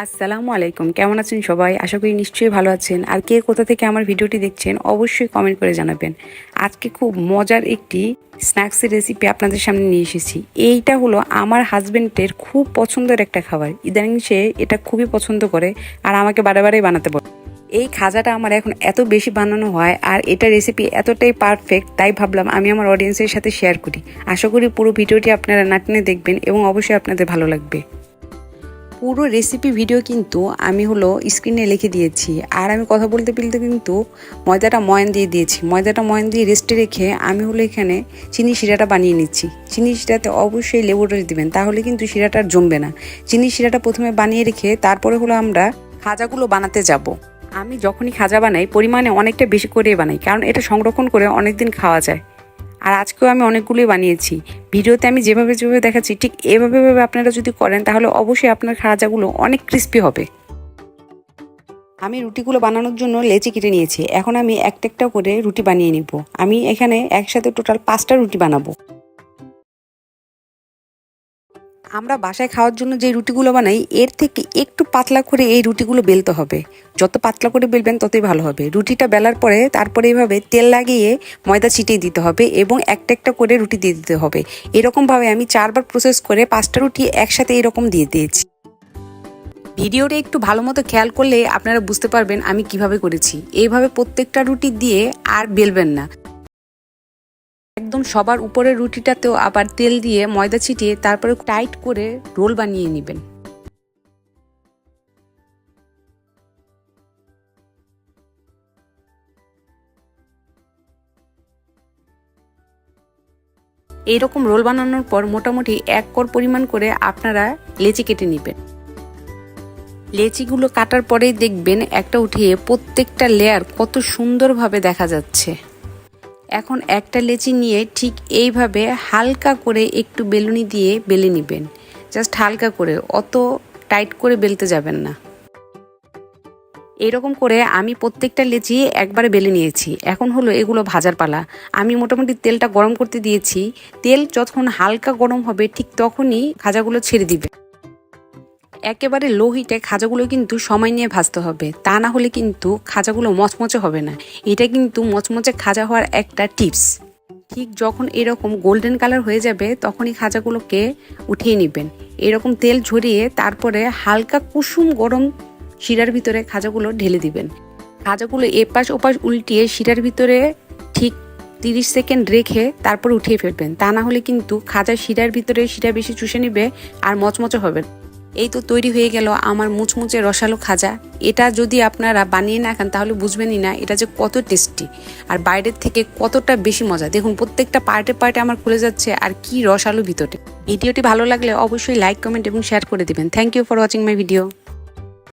আসসালামু আলাইকুম, কেমন আছেন সবাই? আশা করি নিশ্চয়ই ভালো আছেন। আর কে কোথা থেকে আমার ভিডিওটি দেখছেন অবশ্যই কমেন্ট করে জানাবেন। আজকে খুব মজার একটি স্ন্যাক্সের রেসিপি আপনাদের সামনে নিয়ে এসেছি। এইটা হলো আমার হাজবেন্ডের খুব পছন্দের একটা খাবার। ইদানিং সে এটা খুবই পছন্দ করে আর আমাকে বারে বারেই বানাতে বলে। এই খাজাটা আমার এখন এত বেশি বানানো হয় আর এটা রেসিপি এতটাই পারফেক্ট, তাই ভাবলাম আমি আমার অডিয়েন্সের সাথে শেয়ার করি। আশা করি পুরো ভিডিওটি আপনারা না টেনে দেখবেন এবং অবশ্যই আপনাদের ভালো লাগবে। পুরো রেসিপি ভিডিও কিন্তু আমি স্ক্রিনে লিখে দিয়েছি। আর আমি কথা বলতে বলতে কিন্তু ময়দাটা ময়ান দিয়ে দিয়েছি। ময়দাটা ময়ান দিয়ে রেস্টে রেখে আমি এখানে চিনি শিরাটা বানিয়ে নিচ্ছি। চিনি শিরাতে অবশ্যই লেবুটা দিবেন, তাহলে কিন্তু শিরাটা আর জমবে না। চিনি শিরাটা প্রথমে বানিয়ে রেখে তারপরে আমরা খাজাগুলো বানাতে যাব। আমি যখনই খাজা বানাই পরিমাণে অনেকটা বেশি করে বানাই, কারণ এটা সংরক্ষণ করে অনেক দিন খাওয়া যায়। আর আজকেও আমি অনেকগুলোই বানিয়েছি। ভিডিওতে আমি যেভাবে দেখাচ্ছি ঠিক এভাবে আপনারা যদি করেন তাহলে অবশ্যই আপনার খাজাগুলো অনেক ক্রিস্পি হবে। আমি রুটিগুলো বানানোর জন্য লেচি কেটে নিয়েছি। এখন আমি একটা একটা করে রুটি বানিয়ে নিব। আমি এখানে একসাথে টোটাল 5টা রুটি বানাবো। আমরা বাসায় খাওয়ার জন্য যে রুটিগুলো বানাই এর থেকে একটু পাতলা করে এই রুটিগুলো বেলতে হবে। যত পাতলা করে বেলবেন ততই ভালো হবে। রুটিটা বেলার পরে তারপরে এইভাবে তেল লাগিয়ে ময়দা ছিটিয়ে দিতে হবে এবং একটা একটা করে রুটি দিয়ে দিতে হবে। এরকমভাবে আমি 4বার প্রসেস করে 5টা রুটি একসাথে এরকম দিয়ে দিয়েছি। ভিডিওটা একটু ভালো মতো খেয়াল করলে আপনারা বুঝতে পারবেন আমি কিভাবে করেছি। এইভাবে প্রত্যেকটা রুটি দিয়ে আর বেলবেন না, একদম সবার উপরের রুটিটাতেও আবার তেল দিয়ে ময়দা ছিটিয়ে তারপরে টাইট করে রোল বানিয়ে নেবেন। এইরকম রোল বানানোর পর মোটামুটি 1 কর পরিমাণ করে আপনারা লেচি কেটে নেবেন। লেচিগুলো কাটার পরেই দেখবেন একটা উঠিয়ে প্রত্যেকটা লেয়ার কত সুন্দরভাবে দেখা যাচ্ছে। এখন একটা লেচি নিয়ে ঠিক এইভাবে হালকা করে একটু বেলুনি দিয়ে বেলে নেবেন। জাস্ট হালকা করে, অত টাইট করে বেলতে যাবেন না। এরকম করে আমি প্রত্যেকটা লেচি একবারে বেলে নিয়েছি। এখন এগুলো ভাজার পালা। আমি মোটামুটি তেলটা গরম করতে দিয়েছি। তেল যখন হালকা গরম হবে ঠিক তখনই খাজাগুলো ছেড়ে দিবে। একেবারে লো হিটে খাজাগুলো কিন্তু সময় নিয়ে ভাজতে হবে, তা না হলে কিন্তু খাজাগুলো মচমচে হবে না। এটা কিন্তু মচমচে খাজা হওয়ার একটা টিপস। ঠিক যখন এরকম গোল্ডেন কালার হয়ে যাবে তখনই খাজাগুলোকে উঠিয়ে নেবেন। এরকম তেল ঝরিয়ে তারপরে হালকা কুসুম গরম শিরার ভিতরে খাজাগুলো ঢেলে দিবেন। খাজাগুলো এপাশ ওপাশ উল্টিয়ে শিরার ভিতরে ঠিক 30 সেকেন্ড রেখে তারপর উঠিয়ে ফেলবেন, তা না হলে কিন্তু খাজা শিরার ভিতরে শিরা বেশি চুষে নিবে আর মচমচে হবে। এই তো তৈরি হয়ে গেল আমার মুচমুচে রসালো খাজা। এটা যদি আপনারা বানিয়ে না খান তাহলে বুঝবেনই না এটা যে কত টেস্টি আর বাইরের থেকে কতটা বেশি মজা। দেখুন প্রত্যেকটা পার্টে পার্টে আমার খুলে যাচ্ছে আর কি রসালো ভিতরে। ভিডিওটি ভালো লাগলে অবশ্যই লাইক, কমেন্ট এবং শেয়ার করে দিবেন। Thank you for watching my video.